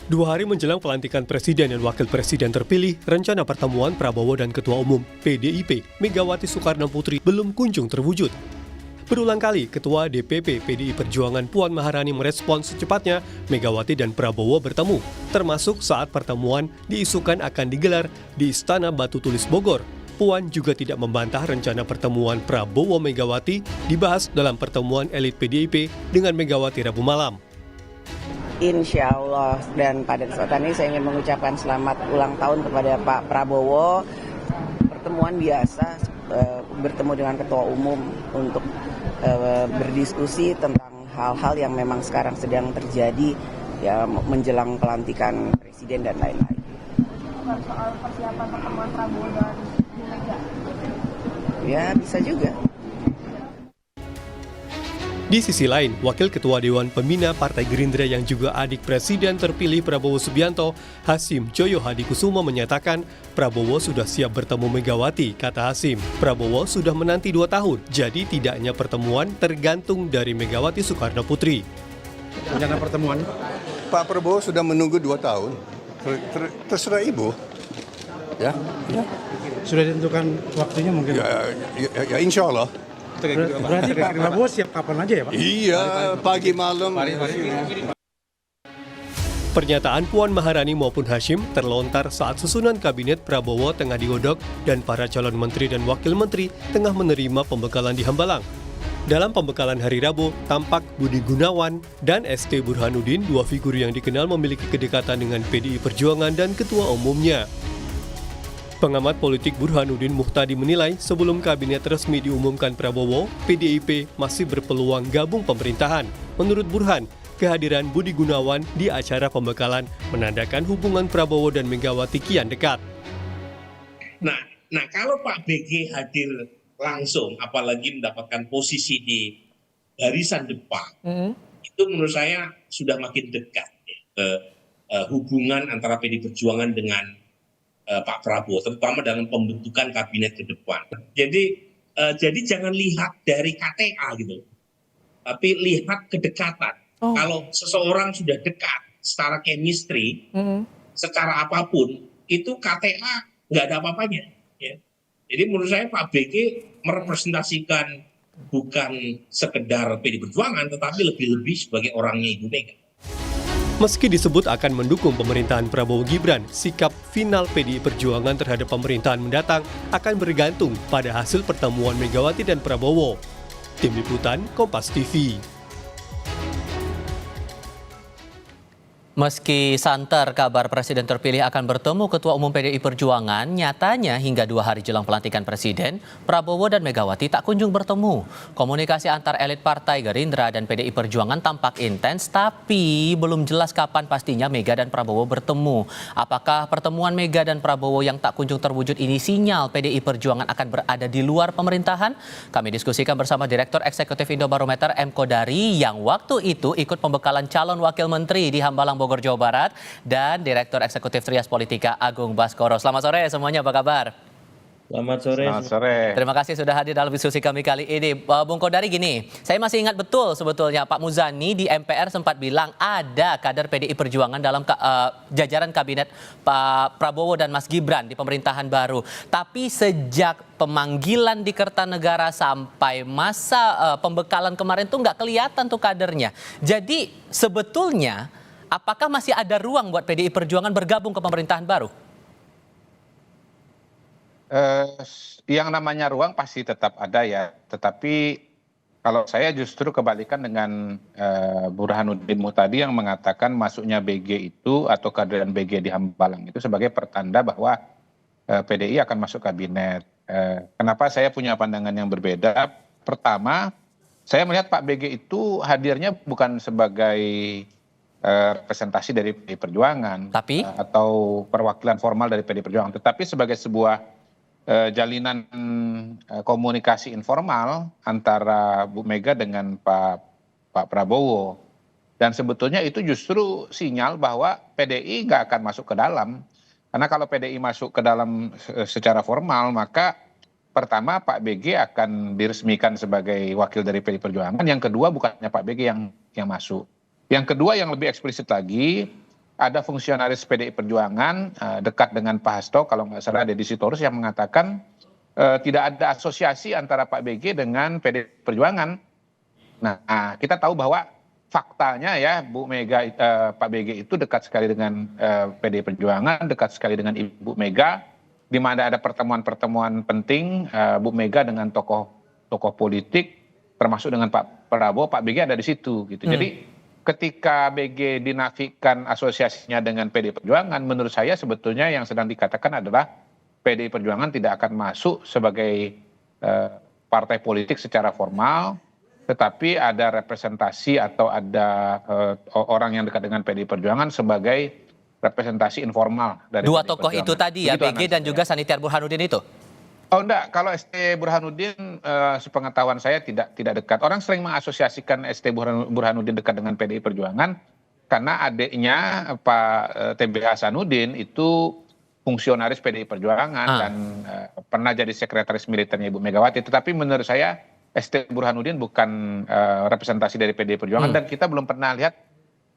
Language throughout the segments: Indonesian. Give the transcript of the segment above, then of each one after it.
2 hari menjelang pelantikan Presiden dan Wakil Presiden terpilih, rencana pertemuan Prabowo dan Ketua Umum PDIP, Megawati Soekarno Putri, belum kunjung terwujud. Berulang kali, Ketua DPP PDI Perjuangan Puan Maharani merespons secepatnya Megawati dan Prabowo bertemu, termasuk saat pertemuan diisukan akan digelar di Istana Batu Tulis Bogor. Puan juga tidak membantah rencana pertemuan Prabowo Megawati dibahas dalam pertemuan elit PDIP dengan Megawati Rabu malam. Insya Allah, dan pada kesempatan ini saya ingin mengucapkan selamat ulang tahun kepada Pak Prabowo. Pertemuan biasa, bertemu dengan Ketua Umum untuk berdiskusi tentang hal-hal yang memang sekarang sedang terjadi, ya, menjelang pelantikan Presiden dan lain-lain. Soal persiapan pertemuan Prabowo dan Bu Mega? Ya, bisa juga. Di sisi lain, Wakil Ketua Dewan Pembina Partai Gerindra yang juga adik Presiden terpilih Prabowo Subianto, Hasyim Joyo Hadikusumo menyatakan Prabowo sudah siap bertemu Megawati, kata Hasyim. Prabowo sudah menanti 2 tahun, jadi tidaknya pertemuan tergantung dari Megawati Soekarno Putri. Rencana pertemuan? Pak Prabowo sudah menunggu 2 tahun, terserah Ibu. Ya. Sudah ditentukan waktunya mungkin? Ya insya Allah. Berarti Pak Prabowo siap kapan aja ya Pak? Iya, pagi malam. Pernyataan Puan Maharani maupun Hasyim terlontar saat susunan kabinet Prabowo tengah digodok dan para calon menteri dan wakil menteri tengah menerima pembekalan di Hambalang. Dalam pembekalan hari Rabu, tampak Budi Gunawan dan ST Burhanuddin, 2 figur yang dikenal memiliki kedekatan dengan PDI Perjuangan dan ketua umumnya. Pengamat politik Burhanuddin Muhtadi menilai sebelum kabinet resmi diumumkan Prabowo, PDIP masih berpeluang gabung pemerintahan. Menurut Burhan, kehadiran Budi Gunawan di acara pembekalan menandakan hubungan Prabowo dan Megawati kian dekat. Nah kalau Pak BG hadir langsung, apalagi mendapatkan posisi di barisan depan, itu menurut saya sudah makin dekat hubungan antara PDI Perjuangan dengan Pak Prabowo, terutama dalam pembentukan kabinet ke depan. Jadi jangan lihat dari KTA gitu, tapi lihat kedekatan. Kalau seseorang sudah dekat secara chemistry, secara apapun, itu KTA nggak ada apa-apanya. Ya. Jadi menurut saya Pak BG merepresentasikan bukan sekedar PDI Perjuangan, tetapi lebih-lebih sebagai orangnya Ibu Mega. Meski disebut akan mendukung pemerintahan Prabowo Gibran, sikap final PDI Perjuangan terhadap pemerintahan mendatang akan bergantung pada hasil pertemuan Megawati dan Prabowo. Tim Liputan Kompas TV. Meski santer kabar Presiden terpilih akan bertemu Ketua Umum PDI Perjuangan, nyatanya hingga 2 hari jelang pelantikan Presiden, Prabowo dan Megawati tak kunjung bertemu. Komunikasi antar elit Partai Gerindra dan PDI Perjuangan tampak intens, tapi belum jelas kapan pastinya Mega dan Prabowo bertemu. Apakah pertemuan Mega dan Prabowo yang tak kunjung terwujud ini sinyal PDI Perjuangan akan berada di luar pemerintahan? Kami diskusikan bersama Direktur Eksekutif Indobarometer M. Kodari yang waktu itu ikut pembekalan calon wakil menteri di Hambalang Bogor, Jawa Barat, dan Direktur Eksekutif Trias Politika Agung Baskoro. Selamat sore semuanya, apa kabar? Selamat sore. Selamat sore. Terima kasih sudah hadir dalam diskusi kami kali ini. Bung Kodari, gini, saya masih ingat betul sebetulnya Pak Muzani di MPR sempat bilang ada kader PDI Perjuangan dalam jajaran kabinet Pak Prabowo dan Mas Gibran di pemerintahan baru. Tapi sejak pemanggilan di Kertanegara sampai masa pembekalan kemarin tuh nggak kelihatan tuh kadernya. Jadi sebetulnya apakah masih ada ruang buat PDI Perjuangan bergabung ke pemerintahan baru? Yang namanya ruang pasti tetap ada ya. Tetapi kalau saya justru kebalikan dengan Burhanuddin Muhtadi yang mengatakan masuknya BG itu atau kehadiran BG di Hambalang itu sebagai pertanda bahwa PDI akan masuk kabinet. Kenapa saya punya pandangan yang berbeda? Pertama, saya melihat Pak BG itu hadirnya bukan sebagai representasi dari PDI Perjuangan atau perwakilan formal dari PDI Perjuangan, tetapi sebagai sebuah jalinan komunikasi informal antara Bu Mega dengan Pak Prabowo. Dan sebetulnya itu justru sinyal bahwa PDI nggak akan masuk ke dalam. Karena kalau PDI masuk ke dalam secara formal, maka pertama Pak BG akan diresmikan sebagai wakil dari PDI Perjuangan. Yang kedua bukannya Pak BG yang masuk. Yang kedua yang lebih eksplisit lagi, ada fungsionaris PDI Perjuangan dekat dengan Pak Hasto, kalau nggak salah Deddy Sitorus, yang mengatakan tidak ada asosiasi antara Pak BG dengan PDI Perjuangan. Nah, kita tahu bahwa faktanya ya Bu Mega, Pak BG itu dekat sekali dengan PDI Perjuangan, dekat sekali dengan Ibu Mega, di mana ada pertemuan-pertemuan penting Bu Mega dengan tokoh politik, termasuk dengan Pak Prabowo, Pak BG ada di situ gitu. Jadi ketika BG dinafikan asosiasinya dengan PDI Perjuangan, menurut saya sebetulnya yang sedang dikatakan adalah PDI Perjuangan tidak akan masuk sebagai partai politik secara formal, tetapi ada representasi atau ada orang yang dekat dengan PDI Perjuangan sebagai representasi informal dari Dua PDI tokoh Perjuangan. itu tadi ya, Begitu BG dan analisa juga saya. Sanitiar Burhanuddin itu? Oh enggak, kalau ST Burhanuddin sepengetahuan saya tidak dekat. Orang sering mengasosiasikan ST Burhanuddin dekat dengan PDI Perjuangan karena adiknya Pak TB Hasanuddin itu fungsionaris PDI Perjuangan dan pernah jadi sekretaris militernya Ibu Megawati. Tetapi menurut saya ST Burhanuddin bukan representasi dari PDI Perjuangan dan kita belum pernah lihat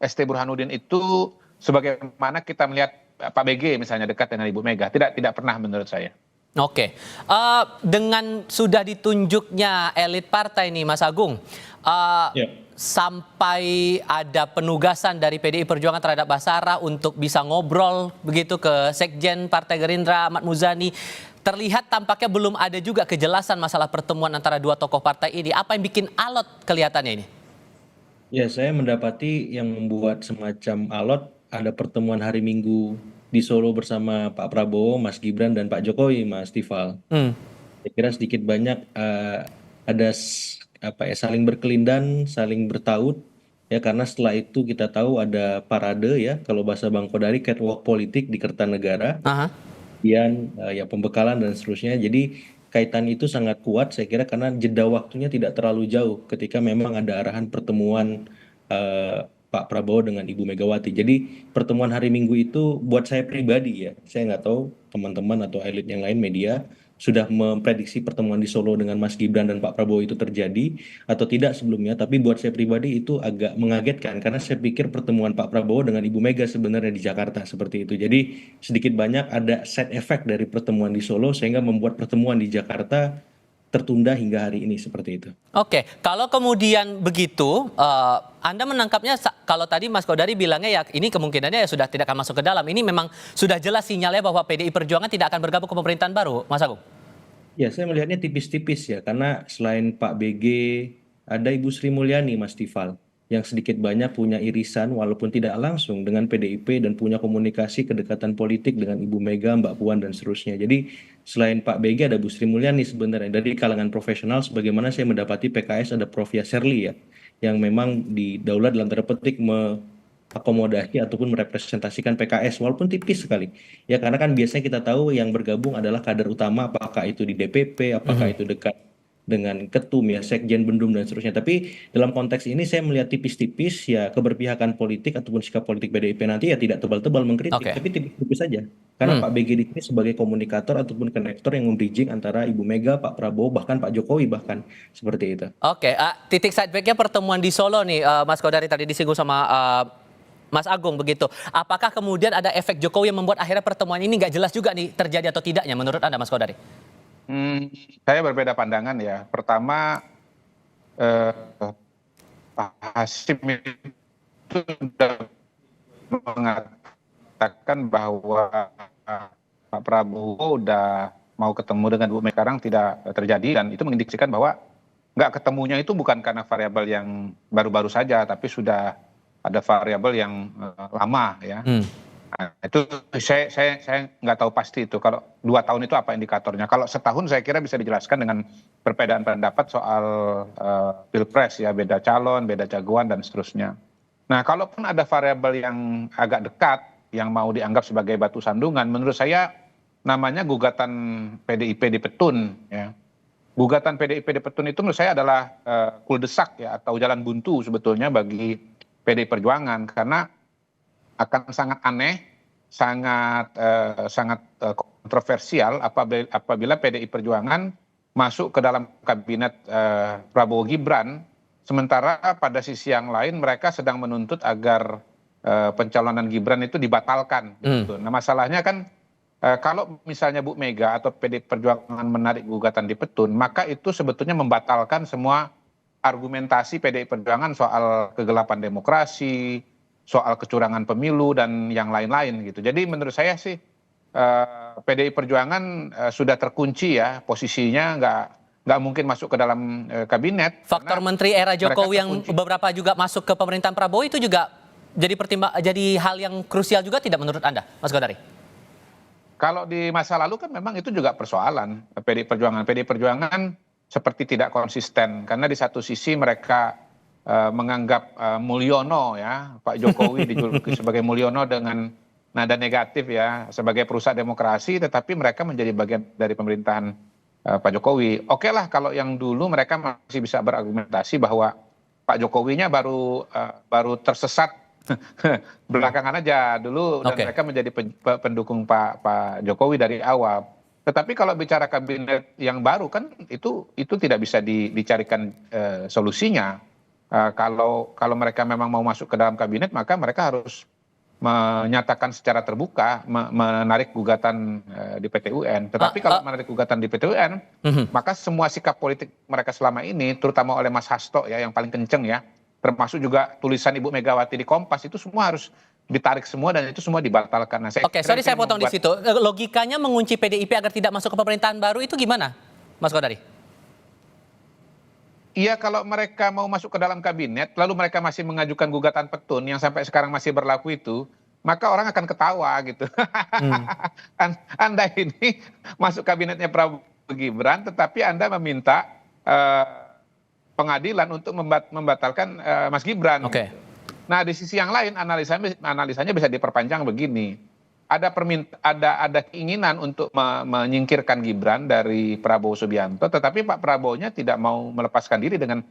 ST Burhanuddin itu sebagaimana kita melihat Pak BG misalnya dekat dengan Ibu Mega. Tidak pernah menurut saya. Oke, dengan sudah ditunjuknya elit partai nih Mas Agung, sampai ada penugasan dari PDI Perjuangan terhadap Basara untuk bisa ngobrol begitu ke Sekjen Partai Gerindra Ahmad Muzani, terlihat tampaknya belum ada juga kejelasan masalah pertemuan antara dua tokoh partai ini. Apa yang bikin alot kelihatannya ini? Ya, saya mendapati yang membuat semacam alot ada pertemuan hari Minggu di Solo bersama Pak Prabowo, Mas Gibran, dan Pak Jokowi, Mas Tifal. Saya kira sedikit banyak ada saling berkelindan, saling bertaut, ya karena setelah itu kita tahu ada parade ya, kalau bahasa Bang Kodari catwalk politik di Kertanegara, kemudian ya pembekalan dan seterusnya. Jadi kaitan itu sangat kuat saya kira karena jeda waktunya tidak terlalu jauh ketika memang ada arahan pertemuan Pak Prabowo dengan Ibu Megawati. Jadi pertemuan hari Minggu itu buat saya pribadi ya, saya nggak tahu teman-teman atau elit yang lain media sudah memprediksi pertemuan di Solo dengan Mas Gibran dan Pak Prabowo itu terjadi atau tidak sebelumnya. Tapi buat saya pribadi itu agak mengagetkan karena saya pikir pertemuan Pak Prabowo dengan Ibu Mega sebenarnya di Jakarta seperti itu. Jadi sedikit banyak ada side effect dari pertemuan di Solo sehingga membuat pertemuan di Jakarta tertunda hingga hari ini seperti itu. Oke, kalau kemudian begitu, Anda menangkapnya kalau tadi Mas Kodari bilangnya ya ini kemungkinannya ya sudah tidak akan masuk ke dalam. Ini memang sudah jelas sinyalnya bahwa PDI Perjuangan tidak akan bergabung ke pemerintahan baru, Mas Agung? Ya, saya melihatnya tipis-tipis ya, karena selain Pak BG, ada Ibu Sri Mulyani, Mas Tifal, yang sedikit banyak punya irisan walaupun tidak langsung dengan PDIP dan punya komunikasi kedekatan politik dengan Ibu Mega, Mbak Puan, dan seterusnya. Jadi selain Pak BG ada Bu Sri Mulyani sebenarnya. Dari kalangan profesional, sebagaimana saya mendapati PKS ada Prof. Yasserli ya, yang memang didaulat dalam tanda petik akomodasi ataupun merepresentasikan PKS walaupun tipis sekali ya, karena kan biasanya kita tahu yang bergabung adalah kader utama, apakah itu di DPP, apakah itu dekat dengan ketum ya, sekjen, bendum dan seterusnya. Tapi dalam konteks ini saya melihat tipis-tipis ya keberpihakan politik ataupun sikap politik PDIP nanti ya tidak tebal-tebal mengkritik, tapi tipis-tipis saja. Karena Pak BG di sini sebagai komunikator ataupun konektor yang membridging antara Ibu Mega, Pak Prabowo, bahkan Pak Jokowi bahkan seperti itu. Oke, titik setback-nya pertemuan di Solo nih, Mas Kodari tadi disinggung sama Mas Agung begitu. Apakah kemudian ada efek Jokowi yang membuat akhirnya pertemuan ini nggak jelas juga nih terjadi atau tidaknya menurut Anda, Mas Kodari? Saya berbeda pandangan ya. Pertama, Pak Hasim itu sudah mengatakan bahwa Pak Prabowo udah mau ketemu dengan Bu Mega, sekarang tidak terjadi, dan itu mengindikasikan bahwa nggak ketemunya itu bukan karena variabel yang baru-baru saja, tapi sudah ada variabel yang lama ya. Nah, itu saya nggak tahu pasti itu. Kalau 2 tahun itu apa indikatornya? Kalau setahun saya kira bisa dijelaskan dengan perbedaan pendapat soal pilpres ya, beda calon, beda jagoan dan seterusnya. Nah, kalaupun ada variabel yang agak dekat yang mau dianggap sebagai batu sandungan, menurut saya namanya gugatan PDIP di Petun ya. Gugatan PDIP di Petun itu menurut saya adalah kuldesak ya, atau jalan buntu sebetulnya bagi PDI Perjuangan, karena akan sangat aneh, sangat kontroversial apabila PDI Perjuangan masuk ke dalam kabinet Prabowo Gibran, sementara pada sisi yang lain mereka sedang menuntut agar pencalonan Gibran itu dibatalkan. Gitu. Nah masalahnya kan kalau misalnya Bu Mega atau PDI Perjuangan menarik gugatan di Petun, maka itu sebetulnya membatalkan semua argumentasi PDI Perjuangan soal kegelapan demokrasi, soal kecurangan pemilu dan yang lain-lain gitu. Jadi menurut saya sih PDI Perjuangan sudah terkunci ya posisinya, nggak mungkin masuk ke dalam kabinet. Faktor menteri era Jokowi yang beberapa juga masuk ke pemerintahan Prabowo itu juga jadi hal yang krusial juga tidak menurut Anda, Mas Godari? Kalau di masa lalu kan memang itu juga persoalan PDI Perjuangan. PDI Perjuangan seperti tidak konsisten karena di satu sisi mereka menganggap Mulyono ya, Pak Jokowi dijuluki sebagai Mulyono dengan nada negatif ya, sebagai perusak demokrasi, tetapi mereka menjadi bagian dari pemerintahan Pak Jokowi. Oke lah kalau yang dulu mereka masih bisa berargumentasi bahwa Pak Jokowinya baru tersesat belakangan aja dulu dan mereka menjadi pendukung Pak Jokowi dari awal. Tetapi kalau bicara kabinet yang baru kan itu tidak bisa dicarikan solusinya. Kalau mereka memang mau masuk ke dalam kabinet maka mereka harus menyatakan secara terbuka menarik gugatan di PT UN. Tetapi kalau menarik gugatan di PT UN, maka semua sikap politik mereka selama ini, terutama oleh Mas Hasto ya yang paling kenceng ya, termasuk juga tulisan Ibu Megawati di Kompas itu semua harus ditarik semua dan itu semua dibatalkan. Nah, saya potong di situ. Logikanya mengunci PDIP agar tidak masuk ke pemerintahan baru itu gimana, Mas Godari? Iya, kalau mereka mau masuk ke dalam kabinet, lalu mereka masih mengajukan gugatan Petun yang sampai sekarang masih berlaku itu, maka orang akan ketawa gitu. Anda ini masuk kabinetnya Prabowo Gibran, tetapi Anda meminta pengadilan untuk membatalkan Mas Gibran. Nah di sisi yang lain analisanya bisa diperpanjang begini. Ada keinginan untuk menyingkirkan Gibran dari Prabowo Subianto, tetapi Pak Prabowo-nya tidak mau melepaskan diri dengan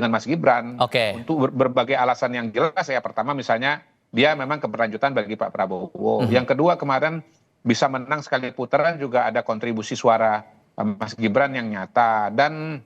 Mas Gibran untuk berbagai alasan yang jelas ya. Pertama misalnya dia memang keberlanjutan bagi Pak Prabowo. Yang kedua kemarin bisa menang sekali putaran juga ada kontribusi suara Mas Gibran yang nyata. Dan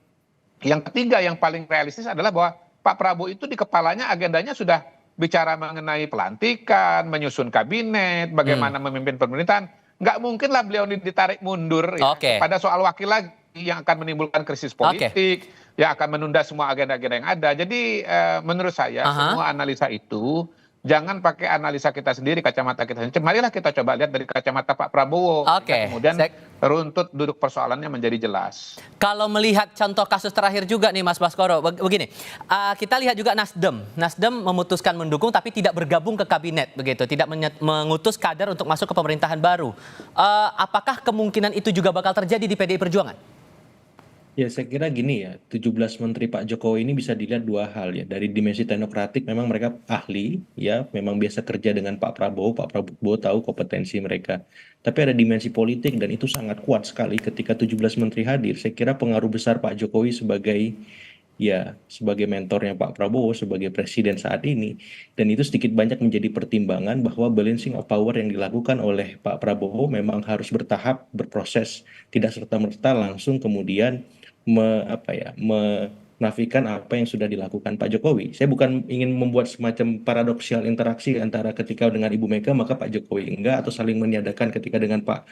yang ketiga yang paling realistis adalah bahwa Pak Prabowo itu di kepalanya agendanya sudah bicara mengenai pelantikan, menyusun kabinet, bagaimana memimpin pemerintahan. Nggak mungkin lah beliau ditarik mundur ya, pada soal wakil lagi yang akan menimbulkan krisis politik, yang akan menunda semua agenda-agenda yang ada. Jadi menurut saya semua analisa itu jangan pakai analisa kita sendiri, kacamata kita sendiri. Marilah kita coba lihat dari kacamata Pak Prabowo. Kemudian runtut duduk persoalannya menjadi jelas. Kalau melihat contoh kasus terakhir juga nih Mas Baskoro, begini, kita lihat juga Nasdem memutuskan mendukung tapi tidak bergabung ke kabinet, begitu, tidak mengutus kader untuk masuk ke pemerintahan baru. Apakah kemungkinan itu juga bakal terjadi di PDI Perjuangan? Ya saya kira gini ya, 17 menteri Pak Jokowi ini bisa dilihat dua hal ya. Dari dimensi teknokratik memang mereka ahli ya, memang biasa kerja dengan Pak Prabowo tahu kompetensi mereka. Tapi ada dimensi politik dan itu sangat kuat sekali ketika 17 menteri hadir. Saya kira pengaruh besar Pak Jokowi sebagai mentornya Pak Prabowo sebagai presiden saat ini, dan itu sedikit banyak menjadi pertimbangan bahwa balancing of power yang dilakukan oleh Pak Prabowo memang harus bertahap, berproses, tidak serta-merta langsung kemudian menafikan apa yang sudah dilakukan Pak Jokowi. Saya bukan ingin membuat semacam paradoksial interaksi antara ketika dengan Ibu Mega maka Pak Jokowi enggak, atau saling meniadakan ketika dengan Pak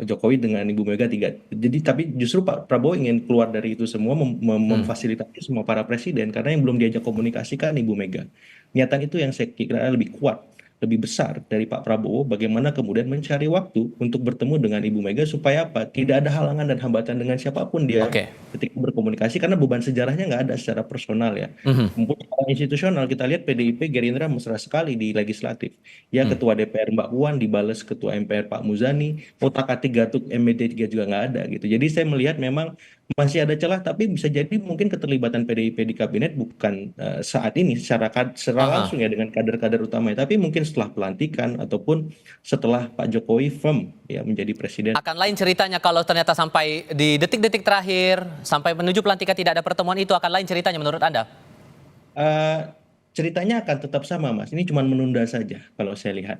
Jokowi dengan Ibu Mega tidak. Jadi tapi justru Pak Prabowo ingin keluar dari itu semua, memfasilitasi semua para presiden, karena yang belum diajak komunikasi kan Ibu Mega. Niatan itu yang saya kira lebih kuat, lebih besar dari Pak Prabowo, bagaimana kemudian mencari waktu untuk bertemu dengan Ibu Mega supaya apa? Tidak ada halangan dan hambatan dengan siapapun dia ketika berkomunikasi, karena beban sejarahnya nggak ada secara personal ya. Mumpung secara institusional kita lihat PDIP Gerindra mesra sekali di legislatif. Ya Ketua DPR Mbak Puan dibalas Ketua MPR Pak Muzani, otak-atik Gatuk MD3 juga nggak ada gitu. Jadi saya melihat memang masih ada celah, tapi bisa jadi mungkin keterlibatan PDIP di kabinet bukan saat ini secara langsung ya dengan kader-kader utamanya, tapi mungkin setelah pelantikan ataupun setelah Pak Jokowi firm ya menjadi presiden. Akan lain ceritanya kalau ternyata sampai di detik-detik terakhir sampai menuju pelantikan tidak ada pertemuan, itu akan lain ceritanya menurut Anda? Ceritanya akan tetap sama Mas, ini cuma menunda saja kalau saya lihat.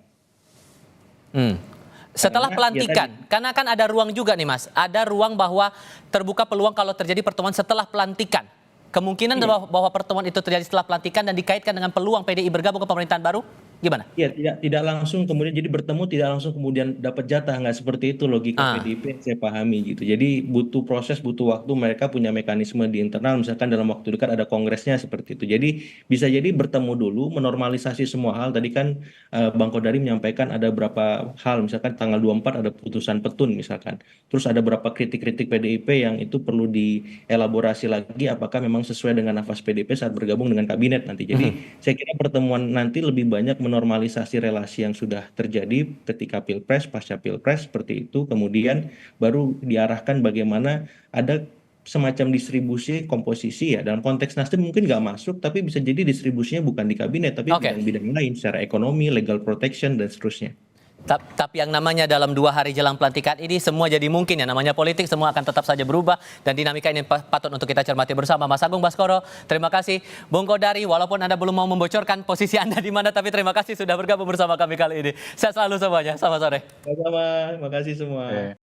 Setelah pelantikan, karena kan ada ruang juga nih Mas, ada ruang bahwa terbuka peluang kalau terjadi pertemuan setelah pelantikan. Kemungkinan bahwa pertemuan itu terjadi setelah pelantikan dan dikaitkan dengan peluang PDI bergabung ke pemerintahan baru? Gimana? Iya, tidak langsung kemudian jadi bertemu, tidak langsung kemudian dapat jatah, nggak seperti itu logika PDIP yang saya pahami gitu. Jadi butuh proses, butuh waktu, mereka punya mekanisme di internal, misalkan dalam waktu dekat ada kongresnya seperti itu. Jadi bisa jadi bertemu dulu, menormalisasi semua hal. Tadi kan Bang Kodari menyampaikan ada beberapa hal, misalkan tanggal 24 ada putusan petun misalkan. Terus ada beberapa kritik-kritik PDIP yang itu perlu dielaborasi lagi apakah memang sesuai dengan nafas PDIP saat bergabung dengan kabinet nanti. Jadi saya kira pertemuan nanti lebih banyak normalisasi relasi yang sudah terjadi ketika pilpres, pasca pilpres seperti itu, kemudian baru diarahkan bagaimana ada semacam distribusi komposisi ya. Dalam konteks Nasdem mungkin nggak masuk, tapi bisa jadi distribusinya bukan di kabinet, tapi bidang-bidang lain secara ekonomi, legal protection, dan seterusnya. Tapi yang namanya dalam 2 hari jelang pelantikan ini semua jadi mungkin ya, namanya politik semua akan tetap saja berubah dan dinamika ini patut untuk kita cermati bersama. Mas Agung Baskoro, terima kasih. Bung Kodari, walaupun Anda belum mau membocorkan posisi Anda di mana, tapi terima kasih sudah bergabung bersama kami kali ini. Sehat selalu semuanya, selamat sore. Sama-sama, terima kasih semua.